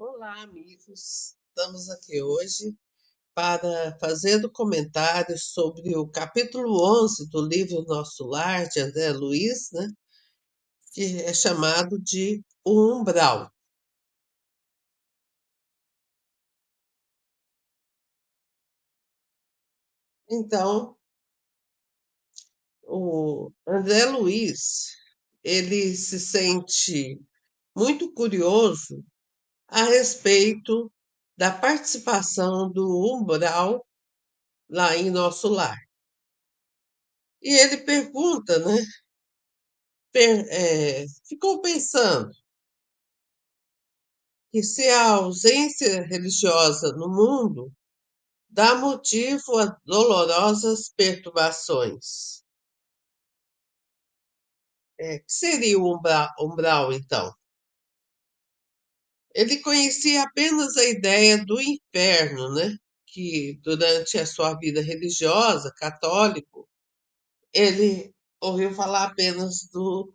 Olá, amigos. Estamos aqui hoje para fazer o comentário sobre o capítulo 11 do livro Nosso Lar, de André Luiz, né? Que é chamado de O Umbral. Então, o André Luiz, ele se sente muito curioso a respeito da participação do umbral lá em Nosso Lar. E ele pergunta, né? Ficou pensando que se a ausência religiosa no mundo dá motivo a dolorosas perturbações. Que seria o umbral, então? Ele conhecia apenas a ideia do inferno, né? Que durante a sua vida religiosa, católico, ele ouviu falar apenas do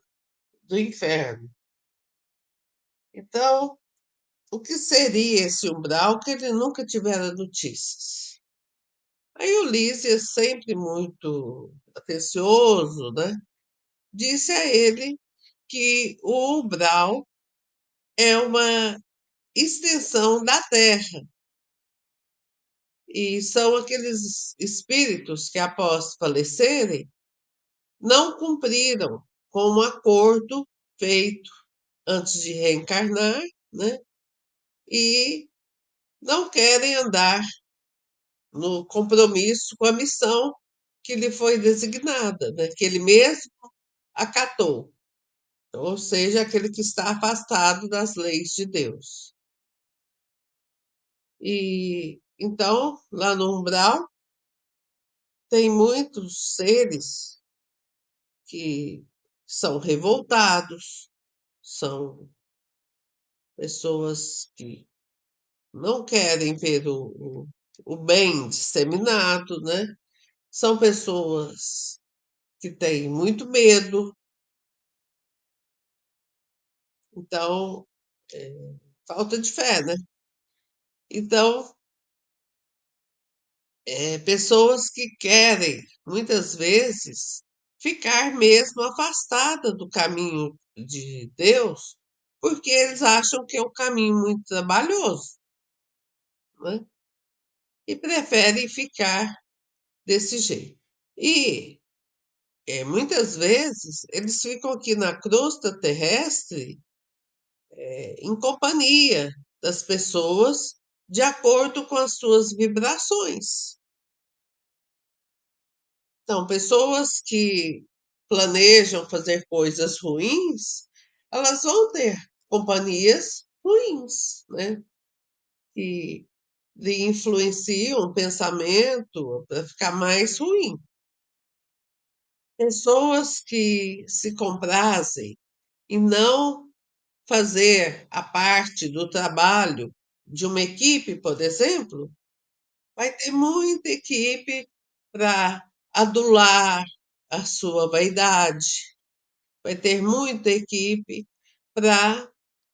inferno. Então, o que seria esse umbral que ele nunca tivera notícias? Aí o Lísias, sempre muito atencioso, né, disse a ele que o umbral é uma extensão da Terra e são aqueles espíritos que, após falecerem, não cumpriram com um acordo feito antes de reencarnar, né, e não querem andar no compromisso com a missão que lhe foi designada, né, que ele mesmo acatou. Ou seja, aquele que está afastado das leis de Deus. E então, lá no umbral, tem muitos seres que são revoltados, são pessoas que não querem ver o bem disseminado, né? São pessoas que têm muito medo, então, falta de fé, né? Então, pessoas que querem, muitas vezes, ficar mesmo afastada do caminho de Deus, porque eles acham que é um caminho muito trabalhoso, né? E preferem ficar desse jeito. E muitas vezes eles ficam aqui na crosta terrestre em companhia das pessoas de acordo com as suas vibrações. Então, pessoas que planejam fazer coisas ruins, elas vão ter companhias ruins, né? Que lhe influenciam o pensamento para ficar mais ruim. Pessoas que se comprazem e não fazer a parte do trabalho de uma equipe, por exemplo, vai ter muita equipe para adular a sua vaidade, vai ter muita equipe para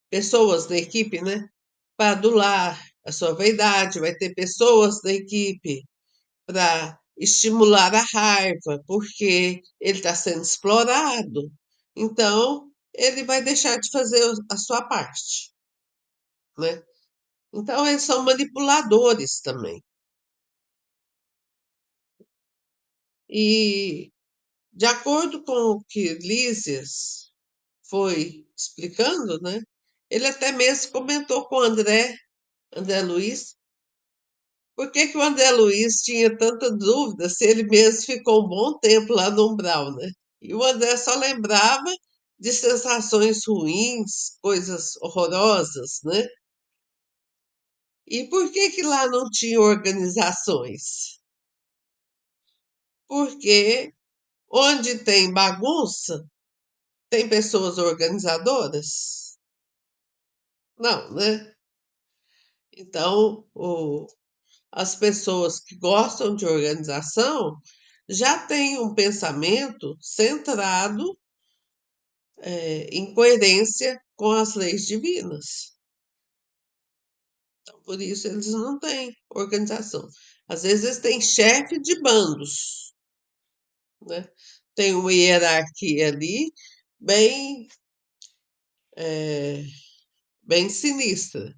pessoas da equipe, né? Para adular a sua vaidade, vai ter pessoas da equipe para estimular a raiva, porque ele está sendo explorado. Então, ele vai deixar de fazer a sua parte, né? Então, eles são manipuladores também. E, de acordo com o que Lísias foi explicando, né? Ele até mesmo comentou com o André Luiz, por que que o André Luiz tinha tanta dúvida se ele mesmo ficou um bom tempo lá no umbral, né? E o André só lembrava de sensações ruins, coisas horrorosas, né? E por que que lá não tinha organizações? Porque onde tem bagunça, tem pessoas organizadoras? Não, né? Então, as pessoas que gostam de organização já têm um pensamento centrado, em coerência com as leis divinas. Por isso eles não têm organização. Às vezes eles têm chefe de bandos, né? Tem uma hierarquia ali bem, eh, bem sinistra.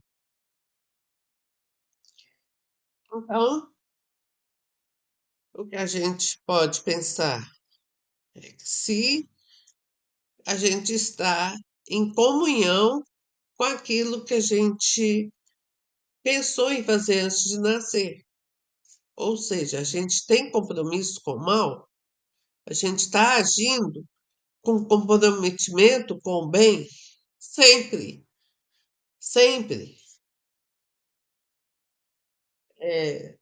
Então, o que a gente pode pensar é que se a gente está em comunhão com aquilo que a gente pensou em fazer antes de nascer. Ou seja, a gente tem compromisso com o mal, a gente está agindo com comprometimento com o bem, sempre, sempre. É,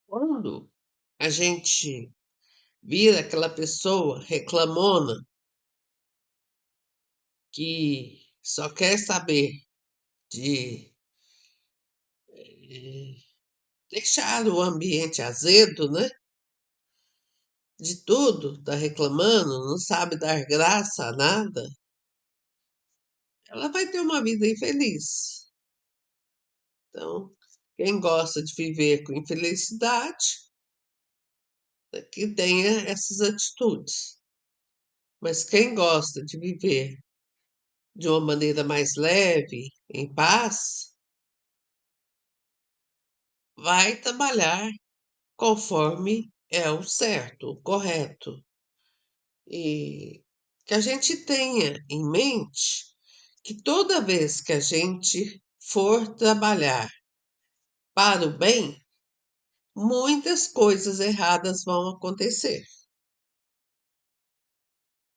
quando a gente vira aquela pessoa reclamona que só quer saber de deixar o ambiente azedo, né? De tudo, tá reclamando, não sabe dar graça a nada, ela vai ter uma vida infeliz. Então, quem gosta de viver com infelicidade, que tenha essas atitudes. Mas quem gosta de viver de uma maneira mais leve, em paz, vai trabalhar conforme é o certo, o correto. E que a gente tenha em mente que toda vez que a gente for trabalhar para o bem, muitas coisas erradas vão acontecer,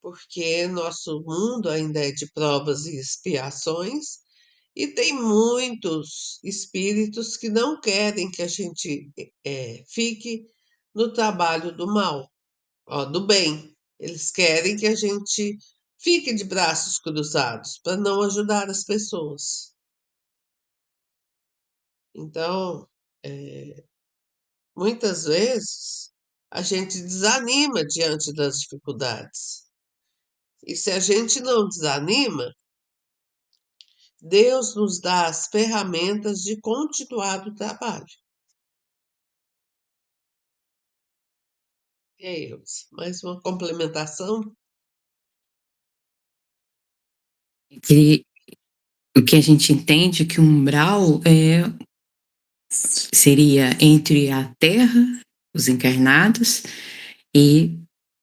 porque nosso mundo ainda é de provas e expiações, e tem muitos espíritos que não querem que a gente fique no trabalho do mal, ó, do bem. Eles querem que a gente fique de braços cruzados para não ajudar as pessoas. Então, muitas vezes a gente desanima diante das dificuldades. E se a gente não desanima, Deus nos dá as ferramentas de continuar o trabalho. E aí, Ilse, mais uma complementação? Que, o que a gente entende que o umbral seria entre a Terra, os encarnados, e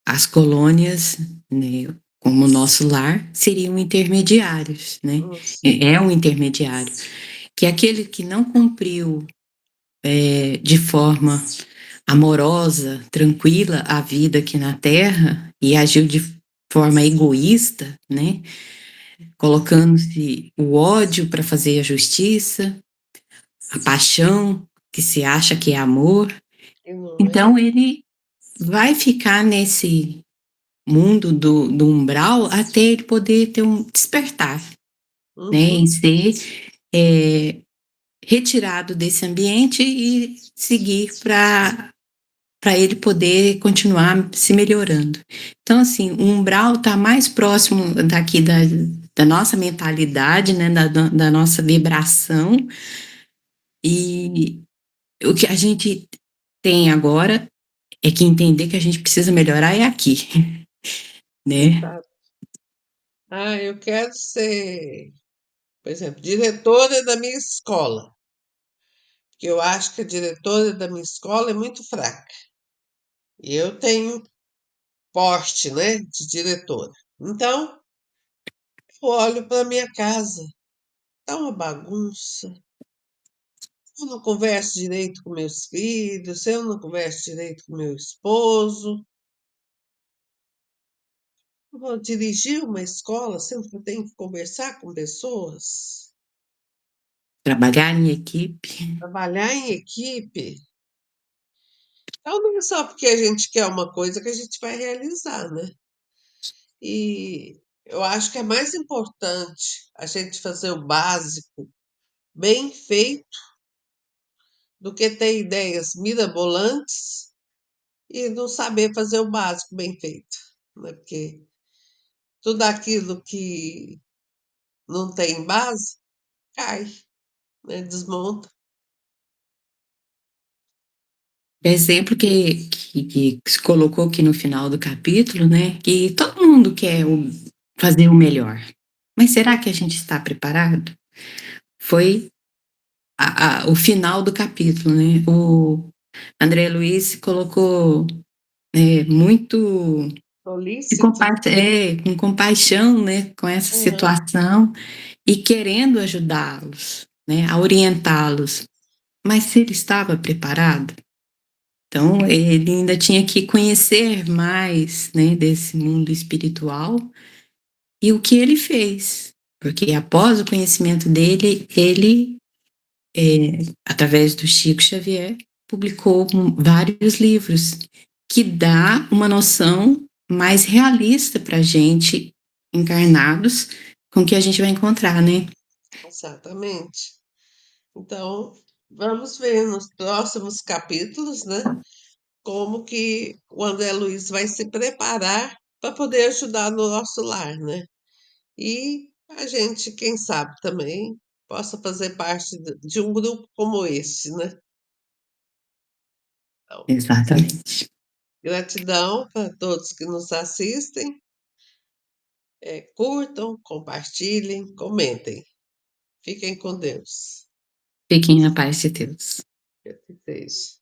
as colônias, né, como o nosso lar, seriam intermediários, né? Sim. É um intermediário, que é aquele que não cumpriu de forma amorosa, tranquila a vida aqui na Terra e agiu de forma egoísta, né? Colocando-se o ódio para fazer a justiça, a paixão que se acha que é amor. E não é? Então ele vai ficar nesse mundo do umbral até ele poder ter um despertar, né? E Uhum. ser retirado desse ambiente e seguir para ele poder continuar se melhorando. Então, assim, o umbral está mais próximo daqui da nossa mentalidade, né, da nossa vibração, e o que a gente tem agora é que entender que a gente precisa melhorar é aqui, né? Exato. Ah, eu quero ser, por exemplo, diretora da minha escola, que eu acho que a diretora da minha escola é muito fraca. E eu tenho porte, né, de diretora. Então, eu olho para minha casa, tá uma bagunça. Eu não converso direito com meus filhos, eu não converso direito com meu esposo. Eu vou dirigir uma escola, sendo que eu tenho que conversar com pessoas, Trabalhar em equipe. trabalhar em equipe. Então, não é só porque a gente quer uma coisa que a gente vai realizar, né? E eu acho que é mais importante a gente fazer o básico bem feito do que ter ideias mirabolantes e não saber fazer o básico bem feito, né? Porque tudo aquilo que não tem base, cai, né, desmonta. Exemplo que se colocou aqui no final do capítulo, né? Que todo mundo quer fazer o melhor. Mas será que a gente está preparado? Foi o final do capítulo, né? O André Luiz colocou muito Solícito. com compaixão, né? Com essa Uhum. situação e querendo ajudá-los, né? A orientá-los. Mas se ele estava preparado? Então, ele ainda tinha que conhecer mais, né, desse mundo espiritual e o que ele fez. Porque após o conhecimento dele, ele, através do Chico Xavier, publicou vários livros que dá uma noção mais realista para a gente, encarnados, com o que a gente vai encontrar, né? Exatamente. Então, vamos ver nos próximos capítulos, né, como que o André Luiz vai se preparar para poder ajudar no nosso lar, né? E a gente, quem sabe também, possa fazer parte de um grupo como esse, né? Então, Exatamente. gratidão para todos que nos assistem. Curtam, compartilhem, comentem. Fiquem com Deus. Fiquem na paz de Deus. Que assim seja.